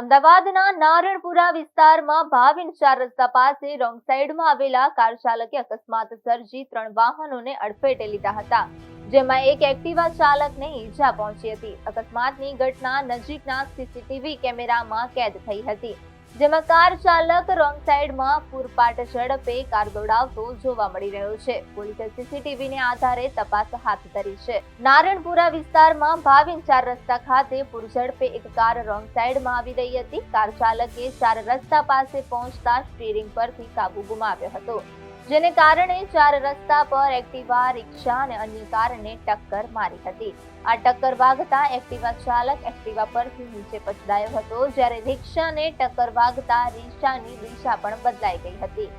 અમદાવાદના નારણપુરા વિસ્તારમાં ભાવિન 4 રસ્તા પાસે રોંગ સાઈડમાં આવેલા કાર ચાલકે અકસ્માત સર્જી 3 વાહનોને અડફેટે લીધા હતા, જેમાં એક એક્ટિવા ચાલકને ઈજા પહોંચી હતી. અકસ્માતની ઘટના નજીકના સીસીટીવી કેમેરામાં કેદ થઈ હતી, જેમાં કાર ચાલક રોંગ સાઈડમાં પૂરપાટ ઝડપે કાર દોડાવતો જોવા મળી રહ્યો છે. પોલીસે સીસીટીવીને આધારે તપાસ હાથ ધરી છે. નારણપુરા વિસ્તારમાં ભાવિન 4 રસ્તા ખાતે પૂરઝડપે એક કાર રોંગ સાઈડમાં આવી રહી હતી. કાર ચાલકે 4 રસ્તા પાસે પહોંચતા સ્ટીયરિંગ પરથી કાબુ ગુમાવ્યો હતો, જેને કારણે 4 રસ્તા પર એક્ટિવા, રિક્ષા અને અન્ય કારને ટક્કર મારી હતી. આ ટક્કર વાગતા એક્ટિવા ચાલક એક્ટિવા પરથી નીચે પછડાયો હતો, જ્યારે રિક્ષાને ટક્કર વાગતા રિક્ષાની દિશા પણ બદલાઈ ગઈ હતી.